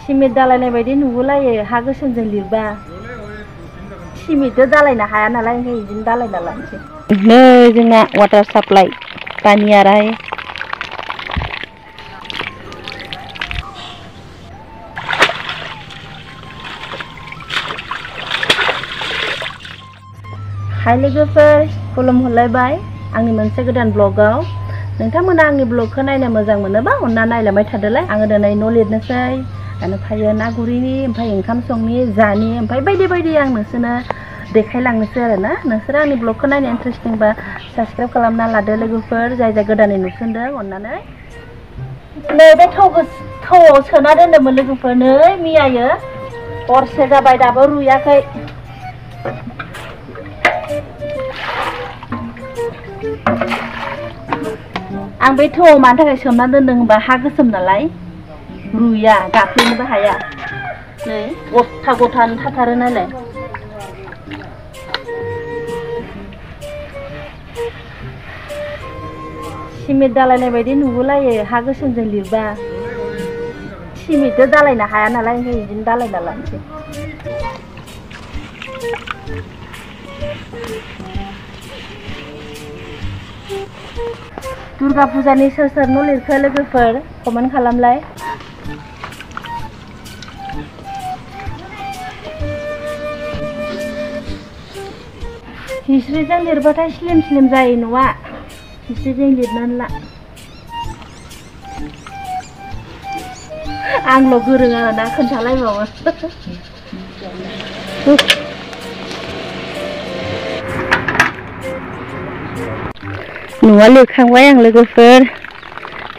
Cement दालायनाय बायदि नुगुलायो हा गोसोमजों लिरबा सिमेन्टजों दालायनो हाया नालाय ओंखायनो बिदिनो दालायना लानोसै। नै जोंना वाटार साप्लाइ पानियाराय हाय लोगोफोर खुलुमहरलायबाय आंनि मोनसे गोदान ब्लगाव। नोंथांमोना आंनि ब्लगखौ नायनो मोजां मोनोबा अन्ना नायलांबाय थादोलाय। आङो दिनै न' लिरनोसै, ओमफ्राय ना गुरिनि, ओमफ्राय ओंखाम संनि, जानि, ओमफ्राय बायदि बायदि आं नोंसोरनो देखायलांनोसै आरोना। नोंसोरो आंनि ब्लगखौ नायनो इन्टारेस्टिंबा साबस्क्राइब खालामना लादो लोगोफोर, जाय गोदानै नुसनदों अन्नानै। नै बे थौआव सोना दोन्दोंमोन लोगोफोर, नै मैयायो हरसे जाबाय दाबो रुयाखै। आं बे थौआव मानि थाखाय सोमना दोन्दों होनबा हा गोसोम नालाय रुया, गाफ्लेनोबो हाया। नै गथा गथानो थाथारो नालाय। सिमेन्ट दालायनाय बायदि नुगुलायो हा गोसोमजों लिरबा सिमेन्टजों दालायनो हाया नालाय ओंखायनो बिदिनो दालायना लानोसै। दुर्गा फुजानि सोर सोर न' लिरखो लोगोफोर कमेन्ट खालामलाय। हिस्ट्रिजों लिरबाथाय स्लिम स्लिम जायो न'आ, हिस्ट्रिजों लिरनानै ला। आंल' गोरों आरोना खोन्थालायबावो। न'आ लिरखांबाय आं लोगोफोर,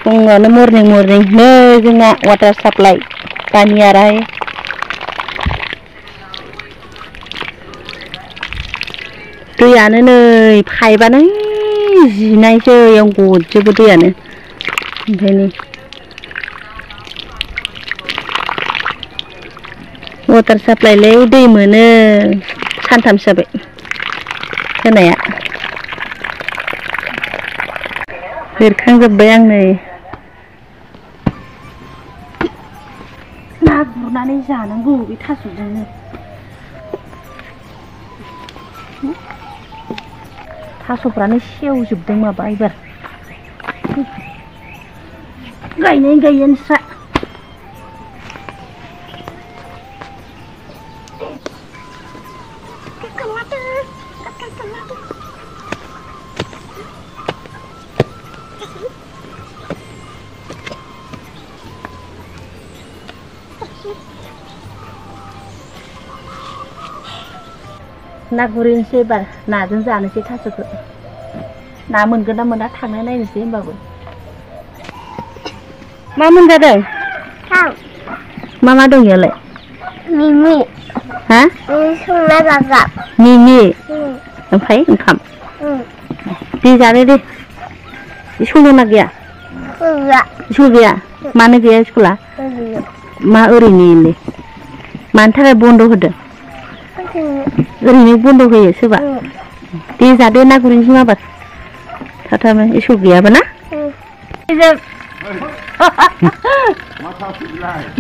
फुङावनो मर्निं नै जोंना वाटार साप्लाइ पानियाराय। दैयानो नै पाइपआनो जिनायसो, इयाव गजोबो दैयानो। ओंखायनो वाटार साप्लाइलाय दै मोनो, सानथामसो जाबाय होनाया। लिरखांजोब्बाय आं नै। ना गुरनानै जानांगौ बे थास'जोंनो। थास'फ्रानो सेवजोबदों माबा एबार गायनायस्रा। ना गुरनोसै एबार, नाजों जानोसै थास'खौ। ना मोनगोन ना मोना थांना नायनोसै होमबाबो। मा मोनजादों? मा मा दं इयावलाय? मिमि। हा? संना जाजा। मिमि? ओमफ्राय ओंखाम? दे जादो दे। स्कुल दंना गैया? स्कुल गैया? मानो गैया स्कुला? मा ओरैनो मानि थाखाय बन्द' होदों? ओरैनो बन्द' होयो सोरबा? दे जादो, ना गुरनोसै माबार थाबनो स्कुल गैयाबा ना।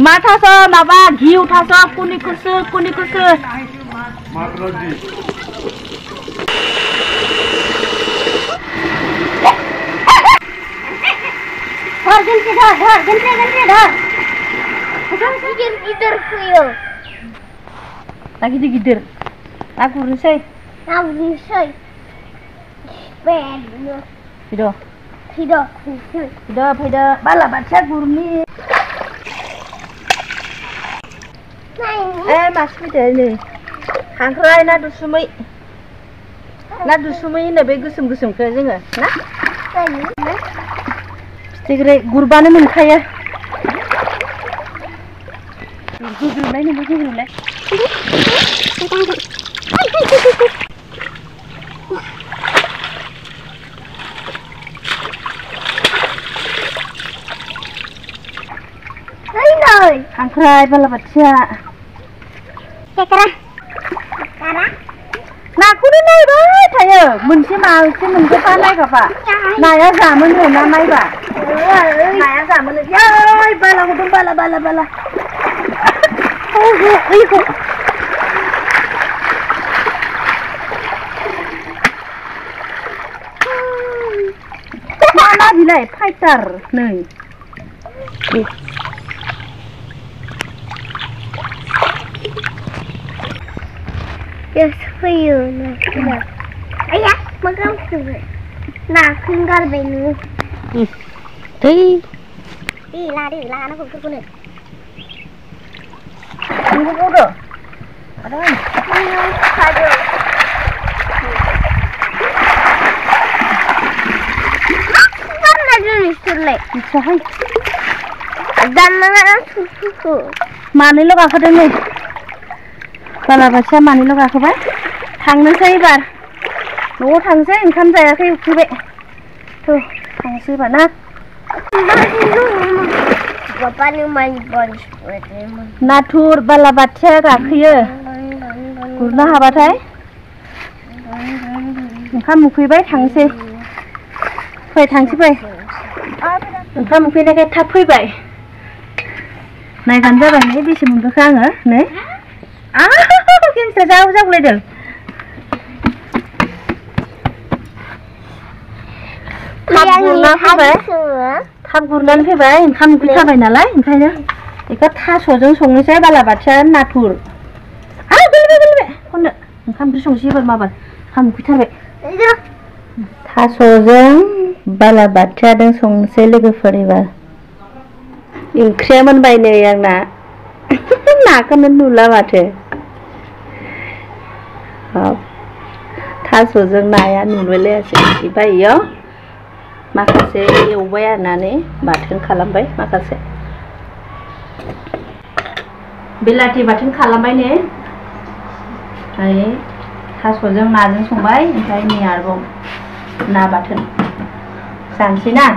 मा थास' माबा घिउ थास' कुनिकुसु। गिदिर फैयो। ना गिदिर ना गुरनोसै। फैदो बालाबाथिया गुरनि। मासे फैदो नै खांख्राय ना दुसुमै होनो बे गोसोम गोसोमखौ जोङो ना फिथिख्रि गुरबानो मोनखायो। गोग्रोमलाय खांख्राय बालाबाथिया। नाखौनो नायबाय थायो, मोनसे मासे मोनजोबा नायगाबा। नाया जामोनो ना नायबा। नाया जामोनो। बाला गुदुं बाला। Mana bilai fighter नै Yes, fैयो ना आया मगाम फैबाय नाखौनो गारबाय नोङो थै ला ना फोरखौनो नोंबो गदो आरो खादो गारना दोनसोरलाय मिथियाहाय दाननाङा सुसुखौ मानैल' गाखोदों नै बालाबाथिया मानैल' गाखोबाय थांनोसै एबार न'आव थांसै ओंखाम जायाखै उखैबाय थ' थांसै एबार ना नाथुर बालाबाथिया गाखोयो गुरनो हाबाथाय ओंखाम उखैबाय थांसै फै थांसै फै ओंखाम उखैनायखाय थाब फैबाय नायबानो जाबाय नै बेसे मोनबोखो आङो नै केन्सा जागुलायदों थाब गुरनानै फैबाय ओंखाम उखैखाबाय नालाय ओंखायनो बेखौ थास'जों संनोसै बालाबाथिया नाथुर गोलैबाय खननो ओंखाम ओंख्रि संसै एबार माबार ओंखाम उखैथारबाय थास'जों बालाबाथियाजों संनोसै लोगोफोर एबार ओंख्रिया मोनबाय नै आंना नाखौनो नुला माथो थास'जों नाया नुलायलायासै ओमफ्राय इयाव माखासे एवबाय आरनानै बाथोन खालामबाय माखासे बिलाथि बाथोन खालामबाय ने ओमफ्राय थास'जों नाजों संबाय ओमफ्राय नै आरोबाव ना बाथोन जानोसै ना